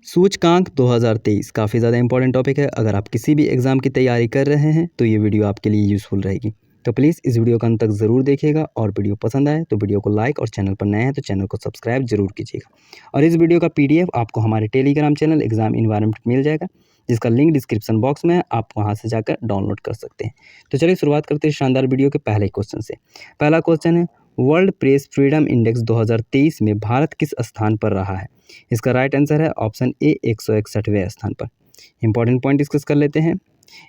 सूचकांक 2023 काफ़ी ज़्यादा इंपॉर्टेंट टॉपिक है। अगर आप किसी भी एग्ज़ाम की तैयारी कर रहे हैं तो ये वीडियो आपके लिए यूज़फुल रहेगी। तो प्लीज़ इस वीडियो को अंत तक ज़रूर देखिएगा और वीडियो पसंद आए तो वीडियो को लाइक और चैनल पर नए हैं तो चैनल को सब्सक्राइब जरूर कीजिएगा। और इस वीडियो का PDF आपको हमारे टेलीग्राम चैनल एग्ज़ाम इन्वायरमेंट मिल जाएगा, जिसका लिंक डिस्क्रिप्शन बॉक्स में है, आप वहाँ से जाकर डाउनलोड कर सकते हैं। तो चलिए शुरुआत करते हैं शानदार वीडियो के पहले क्वेश्चन से। पहला क्वेश्चन है, वर्ल्ड प्रेस फ्रीडम इंडेक्स 2023 में भारत किस स्थान पर रहा है? इसका राइट आंसर है ऑप्शन ए 161वें स्थान पर। इंपॉर्टेंट पॉइंट डिस्कस कर लेते हैं।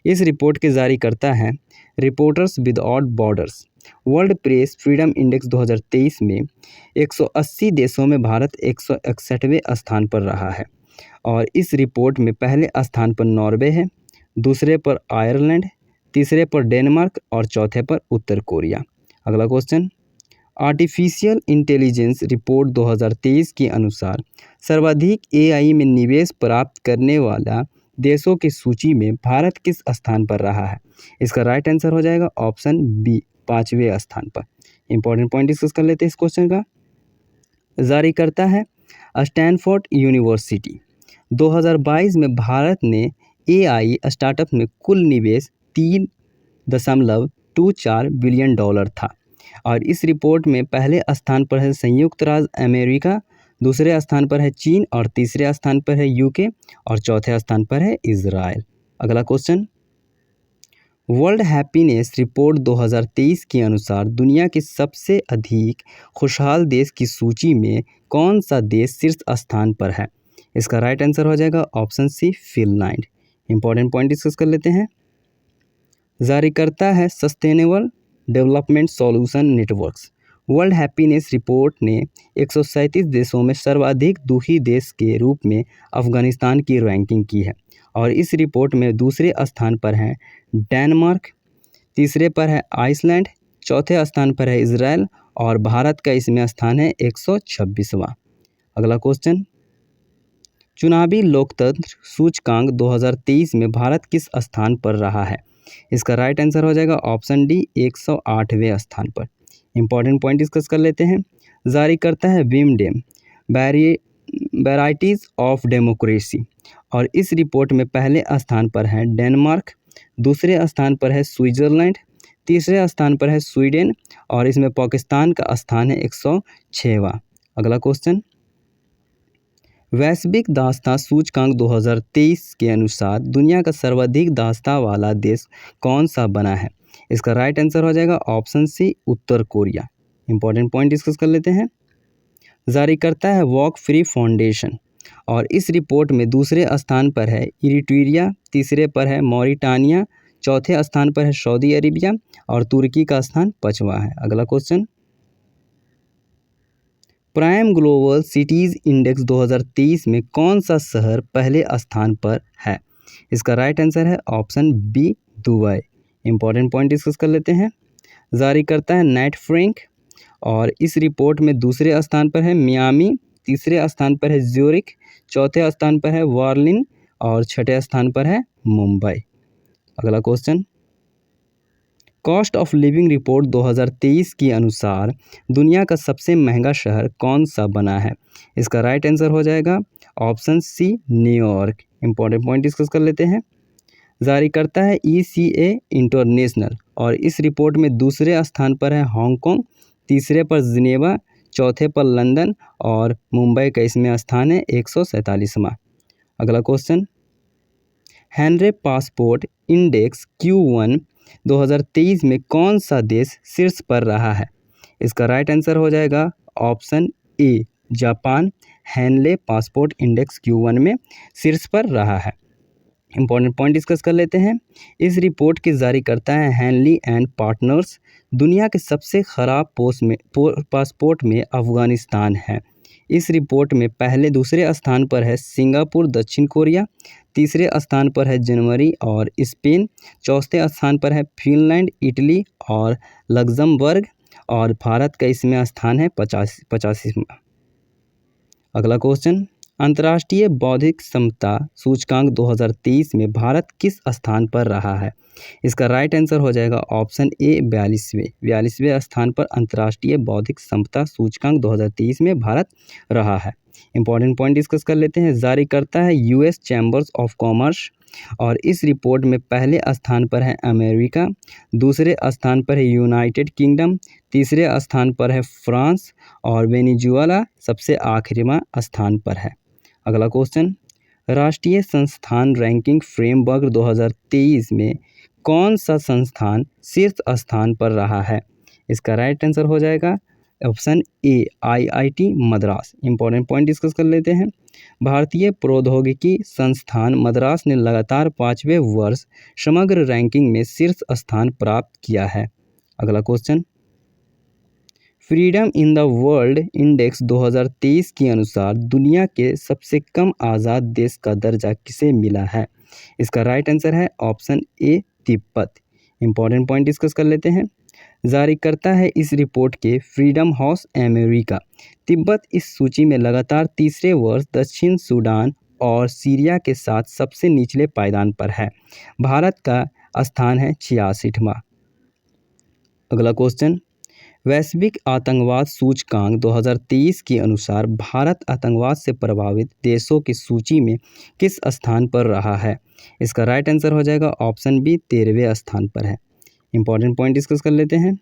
इस रिपोर्ट के जारी करता है reporters without borders. World press freedom index 2023 में 180 देशों में भारत 161वें स्थान पर रहा है और इस रिपोर्ट में पहले स्थान पर नॉर्वे है, दूसरे पर आयरलैंड, तीसरे पर डेनमार्क और चौथे पर उत्तर कोरिया। अगला क्वेश्चन, आर्टिफिशियल इंटेलिजेंस रिपोर्ट 2023 के अनुसार सर्वाधिक AI में निवेश प्राप्त करने वाला देशों की सूची में भारत किस स्थान पर रहा है? इसका राइट आंसर हो जाएगा ऑप्शन बी 5वें स्थान पर। इंपॉर्टेंट पॉइंट डिस्कस कर लेते हैं इस क्वेश्चन का। जारी करता है स्टैनफोर्ड यूनिवर्सिटी। 2022 में भारत ने AI स्टार्टअप में कुल निवेश $3.24 बिलियन था और इस रिपोर्ट में पहले स्थान पर है संयुक्त राज्य अमेरिका, दूसरे स्थान पर है चीन और तीसरे स्थान पर है UK और चौथे स्थान पर है इजराइल। अगला क्वेश्चन, वर्ल्ड हैप्पीनेस रिपोर्ट 2023 के अनुसार दुनिया के सबसे अधिक खुशहाल देश की सूची में कौन सा देश शीर्ष स्थान पर है? इसका राइट आंसर हो जाएगा option C Finland. Important point discuss कर लेते हैं। जारी करता है sustainable development solution networks. World happiness report ने 137 देशों में सर्वाधिक दुखी देश के रूप में अफगानिस्तान की रैंकिंग की है और इस रिपोर्ट में दूसरे स्थान पर है डेनमार्क, तीसरे पर है आइसलैंड, चौथे स्थान पर है इजराइल और भारत का इसमें स्थान है 126वां। अगला क्वेश्चन, चुनावी लोकतंत्र सूचकांक 2023 में भारत किस स्थान पर रहा है? इसका राइट आंसर हो जाएगा ऑप्शन डी 108वें स्थान पर। इंपॉर्टेंट पॉइंट डिस्कस कर लेते हैं। जारी करता है विमडेम वैराइटीज़ ऑफ डेमोक्रेसी और इस रिपोर्ट में पहले स्थान पर है डेनमार्क, दूसरे स्थान पर है स्विट्ज़रलैंड, तीसरे स्थान पर है स्वीडन और इसमें पाकिस्तान का स्थान है 106वां। अगला क्वेश्चन, वैश्विक दासता सूचकांक 2023 के अनुसार दुनिया का सर्वाधिक दासता वाला देश कौन सा बना है? इसका राइट आंसर हो जाएगा ऑप्शन सी उत्तर कोरिया। इंपॉर्टेंट पॉइंट डिस्कस कर लेते हैं। जारी करता है वॉक फ्री फाउंडेशन और इस रिपोर्ट में दूसरे स्थान पर है इरिट्रिया, तीसरे पर है मॉरिटानिया, चौथे स्थान पर है सऊदी अरेबिया और तुर्की का स्थान 5वां है। अगला question, prime global cities index 2023 में कौन सा शहर पहले स्थान पर है? इसका राइट आंसर है option B Dubai. Important point discuss कर लेते हैं। जारी करता है नाइट फ्रैंक और इस रिपोर्ट में दूसरे स्थान पर है मियामी, तीसरे स्थान पर है ज्यूरिख, चौथे स्थान पर है बर्लिन और छठे स्थान पर है मुंबई। अगला question, cost of living report 2023 के अनुसार दुनिया का सबसे महंगा शहर कौन सा बना है? इसका राइट आंसर हो जाएगा option C New York. Important point discuss कर लेते हैं। जारी करता है ECA इंटरनेशनल और इस रिपोर्ट में दूसरे स्थान पर है हांगकांग, तीसरे पर जिनेवा, चौथे पर लंदन और मुंबई का इसमें स्थान है 147वां। अगला question, Henry passport index Q1 2023 में कौन सा देश शीर्ष पर रहा है? इसका राइट आंसर हो जाएगा option A Japan. Henley passport index Q1 में शीर्ष पर रहा है। इंपॉर्टेंट पॉइंट डिस्कस कर लेते हैं। इस रिपोर्ट की जारी करता है हैनली एंड पार्टनर्स। दुनिया के सबसे खराब पासपोर्ट में अफगानिस्तान है। इस रिपोर्ट में पहले दूसरे स्थान पर है सिंगापुर, दक्षिण कोरिया, तीसरे स्थान पर है जनवरी और स्पेन, चौथे स्थान पर है फिनलैंड, इटली और लग्जमबर्ग और भारत का इसमें स्थान है 85वां। अगला क्वेश्चन, अंतर्राष्ट्रीय बौद्धिक क्षमता सूचकांक 2023 में भारत किस स्थान पर रहा है? इसका राइट आंसर हो जाएगा ऑप्शन ए 42वें स्थान पर अंतर्राष्ट्रीय बौद्धिक क्षमता सूचकांक 2023 में भारत रहा है। इंपॉर्टेंट पॉइंट डिस्कस कर लेते हैं। जारी करता है यूएस चैम्बर्स ऑफ कॉमर्स और इस रिपोर्ट में पहले स्थान पर है अमेरिका, दूसरे स्थान पर है यूनाइटेड किंगडम, तीसरे स्थान पर है फ्रांस और वेनेजुएला सबसे आखिरीवां स्थान पर है। अगला क्वेश्चन, राष्ट्रीय संस्थान रैंकिंग फ्रेमवर्क 2023 में कौन सा संस्थान शीर्ष स्थान पर रहा है? इसका राइट आंसर हो जाएगा ऑप्शन ए IIT Madras. Important point discuss कर लेते हैं। भारतीय प्रौद्योगिकी संस्थान मद्रास ने लगातार 5वें वर्ष समग्र रैंकिंग में शीर्ष स्थान प्राप्त किया है। अगला question, freedom in the world index 2023 के अनुसार दुनिया के सबसे कम आज़ाद देश का दर्जा किसे मिला है? इसका राइट आंसर है option A Tibet. Important point discuss कर लेते हैं। जारी करता है इस रिपोर्ट के फ्रीडम हाउस अमेरिका। तिब्बत इस सूची में लगातार तीसरे वर्ष दक्षिण सूडान और सीरिया के साथ सबसे निचले पायदान पर है। भारत का स्थान है 86वां। अगला क्वेश्चन, वैश्विक आतंकवाद सूचकांक 2023 के अनुसार भारत आतंकवाद से प्रभावित देशों की सूची में किस स्थान पर रहा है? इसका राइट आंसर हो जाएगा ऑप्शन बी 13वें स्थान पर है। इंपॉर्टेंट पॉइंट डिस्कस कर लेते हैं।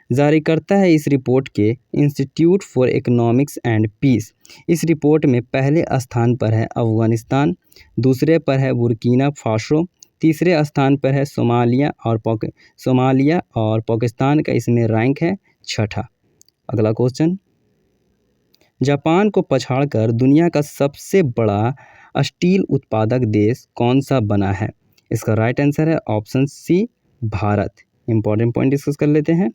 जारी करता है इस रिपोर्ट के institute for economics and peace. इस रिपोर्ट में पहले स्थान पर है अफगानिस्तान, दूसरे पर है बुर्किना फासो, तीसरे स्थान पर है सोमालिया और पाकिस्तान का इसमें रैंक है 6ठा। अगला क्वेश्चन, जापान को पछाड़कर दुनिया का सबसे बड़ा स्टील उत्पादक देश कौन सा बना है? इसका राइट आंसर है option C Bharat. Important point discuss कर लेते हैं।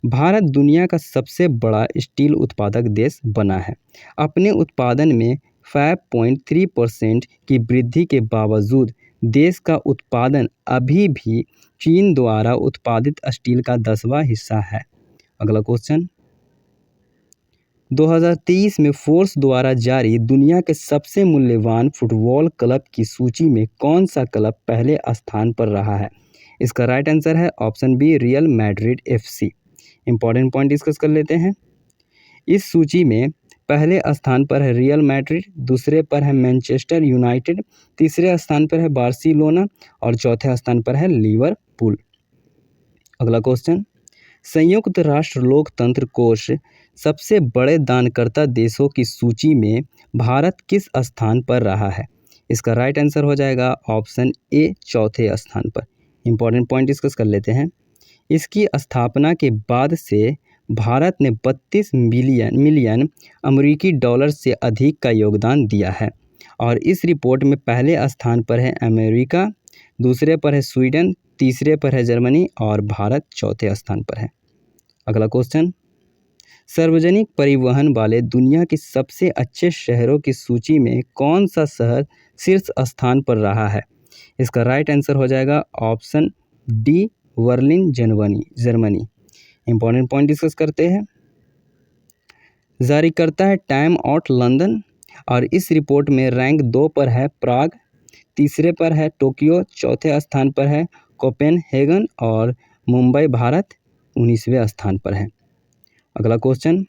भारत दुनिया का सबसे बड़ा स्टील उत्पादक देश बना है। अपने उत्पादन में 5.3% की वृद्धि के बावजूद देश का उत्पादन अभी भी चीन द्वारा उत्पादित स्टील का 10वां हिस्सा है। अगला क्वेश्चन, 2023 में फोर्ब्स द्वारा जारी दुनिया के सबसे मूल्यवान फुटबॉल क्लब की सूची में कौन सा क्लब पहले स्थान पर रहा है? इसका राइट आंसर है option be real Madrid FC। Important point discuss कर लेते हैं। इस सूची में पहले स्थान पर है रियल मैड्रिड, दूसरे पर है मैनचेस्टर यूनाइटेड, तीसरे स्थान पर है बार्सिलोना और चौथे स्थान पर है लिवरपूल। अगला क्वेश्चन, संयुक्त राष्ट्र लोकतंत्र कोष सबसे बड़े दानकर्ता देशों की सूची में भारत किस स्थान पर रहा है? इसका राइट आंसर हो जाएगा ऑप्शन ए चौथे स्थान पर। इंपॉर्टेंट पॉइंट डिस्कस कर लेते हैं। इसकी स्थापना के बाद से भारत ने 32 मिलियन अमेरिकी डॉलर से अधिक का योगदान दिया है और इस रिपोर्ट में पहले स्थान पर है अमेरिका, दूसरे पर है स्वीडन, तीसरे पर है जर्मनी और भारत चौथे स्थान पर है। अगला क्वेश्चन, सार्वजनिक परिवहन वाले दुनिया के सबसे अच्छे शहरों की सूची में कौन सा शहर शीर्ष स्थान पर रहा है? इसका राइट आंसर हो जाएगा option D Berlin Germany. Important point discuss करते हैं। जारी करता है टाइम आउट लंदन और इस रिपोर्ट में रैंक 2 पर है प्राग, तीसरे पर है टोक्यो, चौथे स्थान पर है कोपेनहेगन और मुंबई भारत 19वें स्थान पर है। अगला क्वेश्चन,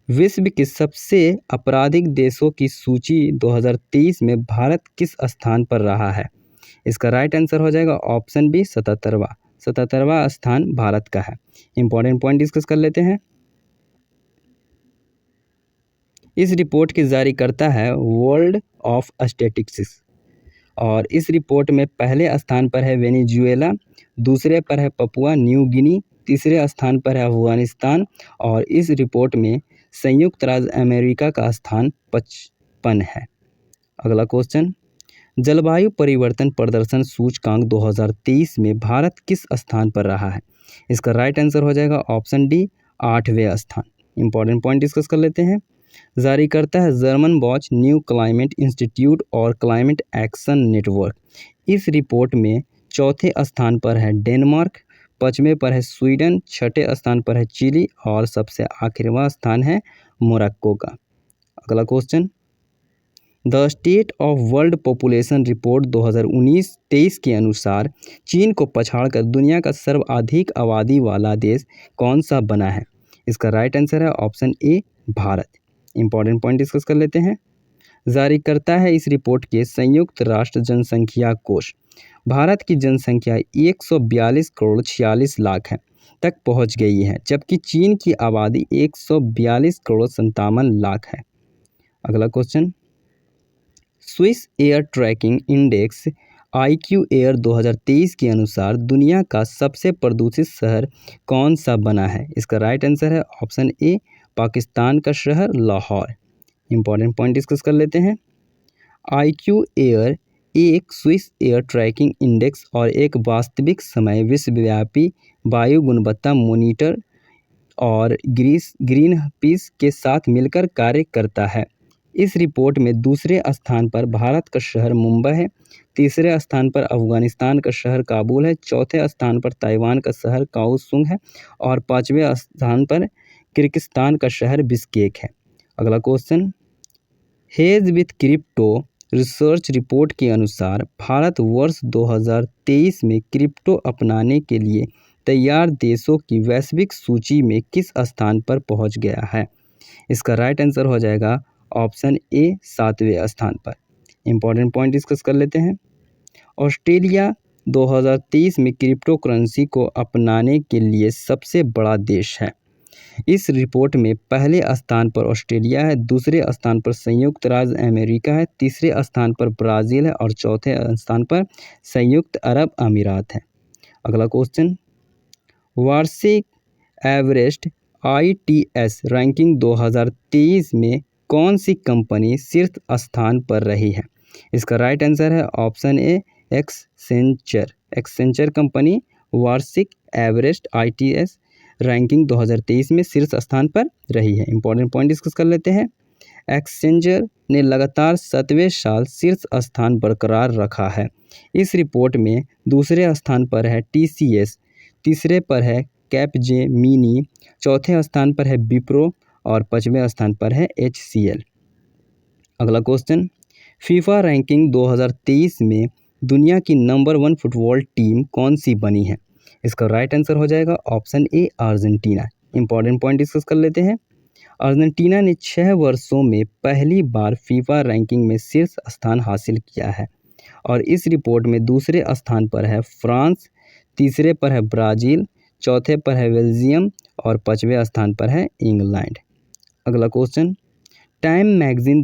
विश्व के सबसे आपराधिक देशों की सूची 2023 में भारत किस स्थान पर रहा है? इसका राइट आंसर हो जाएगा ऑप्शन बी 77वां स्थान भारत का है। इंपॉर्टेंट पॉइंट डिस्कस कर लेते हैं। इस रिपोर्ट की जारी करता है वर्ल्ड ऑफ स्टैटिस्टिक्स और इस रिपोर्ट में पहले स्थान पर है वेनेजुएला, दूसरे पर है पपुआ न्यू गिनी, तीसरे स्थान पर है अफगानिस्तान और इस रिपोर्ट में संयुक्त राज्य अमेरिका का स्थान 55 है। अगला क्वेश्चन, जलवायु परिवर्तन प्रदर्शन सूचकांक 2023 में भारत किस स्थान पर रहा है? इसका राइट आंसर हो जाएगा ऑप्शन डी 8वें स्थान। इंपॉर्टेंट पॉइंट डिस्कस कर लेते हैं। जारी करता है German watch new climate institute और क्लाइमेट एक्शन नेटवर्क। इस रिपोर्ट में चौथे स्थान पर है डेनमार्क, 5वें पर है स्वीडन, छठे स्थान पर है चिली और सबसे आखिरवां स्थान है मोरक्को का। अगला question, the state of world population report 2019-23 के अनुसार चीन को पछाड़कर दुनिया का सर्वाधिक आबादी वाला देश कौन सा बना है? इसका राइट आंसर है option A Bharat. Important point discuss कर लेते हैं। जारी करता है इस रिपोर्ट के संयुक्त राष्ट्र जनसंख्या कोष। भारत की जनसंख्या 142 करोड़ 46 लाख है तक पहुंच गई है, जबकि चीन की आबादी 142 करोड़ 57 लाख है। अगला question, Swiss air tracking index IQ air 2023 के अनुसार दुनिया का सबसे प्रदूषित शहर कौन सा बना है? इसका राइट आंसर है ऑप्शन ए, पाकिस्तान का शहर लाहौर। इंपॉर्टेंट पॉइंट डिस्कस कर लेते हैं। IQ एयर एक स्विस एयर ट्रैकिंग इंडेक्स और एक वास्तविक समय विश्वव्यापी वायु गुणवत्ता मॉनिटर और ग्रीनपीस के साथ मिलकर कार्य करता है। इस रिपोर्ट में दूसरे स्थान पर भारत का शहर मुंबई है, तीसरे स्थान पर अफगानिस्तान का शहर काबुल है, चौथे स्थान पर ताइवान का शहर काओसुंग है और पाँचवें स्थान पर किर्गिस्तान का शहर बिश्केक है। अगला question, hedge with crypto research report के अनुसार भारत वर्ष 2023 में क्रिप्टो अपनाने के लिए तैयार देशों की वैश्विक सूची में किस स्थान पर पहुंच गया है? इसका राइट आंसर हो जाएगा ऑप्शन ए, 7वें स्थान पर। इंपॉर्टेंट पॉइंट डिस्कस कर लेते हैं। ऑस्ट्रेलिया 2023 में क्रिप्टो करेंसी को अपनाने के लिए सबसे बड़ा देश है। इस रिपोर्ट में पहले स्थान पर ऑस्ट्रेलिया है, दूसरे स्थान पर संयुक्त राज्य अमेरिका है, तीसरे स्थान पर ब्राज़ील है और चौथे स्थान पर संयुक्त अरब अमीरात है। अगला क्वेश्चन, वार्षिक एवरेस्ट ITS रैंकिंग 2023 में कौन सी कंपनी शीर्ष स्थान पर रही है? इसका राइट आंसर है ऑप्शन ए, एक्सेंचर कंपनी वार्षिक एवरेस्ट ITS रैंकिंग 2023 में शीर्ष स्थान पर रही है। इंपॉर्टेंट पॉइंट डिस्कस कर लेते हैं। एक्सेंचर ने लगातार 7वें साल शीर्ष स्थान बरकरार रखा है। इस रिपोर्ट में दूसरे स्थान पर है TCS, तीसरे पर है कैपजेमिनी, चौथे स्थान पर है विप्रो और 5वें स्थान पर है HCL। अगला क्वेश्चन, फीफा रैंकिंग 2023 में दुनिया की नंबर 1 फुटबॉल टीम कौन सी बनी है? इसका राइट आंसर हो जाएगा ऑप्शन ए, अर्जेंटीना। इंपॉर्टेंट पॉइंट डिस्कस कर लेते हैं। अर्जेंटीना ने 6 वर्षों में पहली बार फीफा रैंकिंग में शीर्ष स्थान हासिल किया है और इस रिपोर्ट में दूसरे स्थान पर है फ्रांस, तीसरे पर है ब्राज़ील, चौथे पर है बेल्जियम और 5वें स्थान पर है इंग्लैंड। अगला क्वेश्चन, टाइम मैगजीन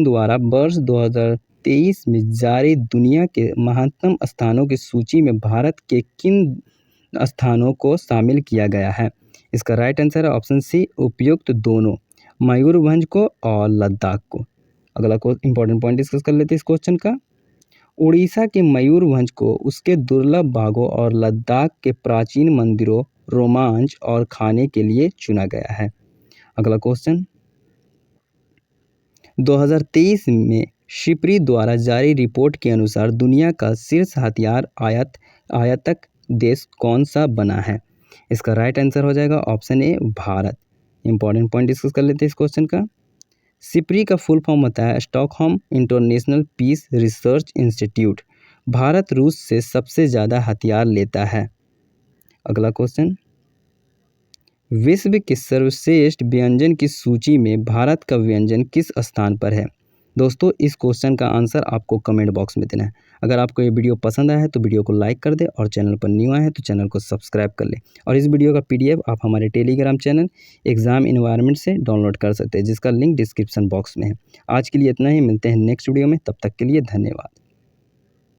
द्वारा वर्ष 2023 में जारी दुनिया के महत्तम स्थानों की सूची में भारत के किन स्थानों को शामिल किया गया है? इसका राइट आंसर है ऑप्शन सी, उपयुक्त दोनों, मयूरभंज को और लद्दाख को। अगला इंपॉर्टेंट पॉइंट डिस्कस कर लेते हैं इस क्वेश्चन का। उड़ीसा के मयूरभंज को उसके दुर्लभ बागों और लद्दाख के प्राचीन मंदिरों, रोमांच और खाने के लिए चुना गया है। अगला क्वेश्चन, 2023 में शिप्री द्वारा जारी रिपोर्ट के अनुसार दुनिया का शीर्ष हथियार आयातक देश कौन सा बना है? इसका राइट आंसर हो जाएगा ऑप्शन ए, भारत। इंपॉर्टेंट पॉइंट डिस्कस कर लेते हैं इस क्वेश्चन का। शिप्री का फुल फॉर्म होता है Stockholm international peace research institute. Bharat रूस से सबसे ज़्यादा हथियार लेता है। अगला क्वेश्चन, विश्व के सर्वश्रेष्ठ व्यंजन की सूची में भारत का व्यंजन किस स्थान पर है? दोस्तों, इस क्वेश्चन का आंसर आपको कमेंट बॉक्स में देना है। अगर आपको ये वीडियो पसंद आया है तो वीडियो को लाइक कर दे और चैनल पर न्यू आए हैं तो चैनल को सब्सक्राइब कर ले। और इस वीडियो का PDF आप हमारे टेलीग्राम चैनल एग्जाम इन्वायरमेंट से डाउनलोड कर सकते हैं, जिसका लिंक डिस्क्रिप्शन बॉक्स में है। आज के लिए इतना ही, मिलते हैं नेक्स्ट वीडियो में, तब तक के लिए धन्यवाद।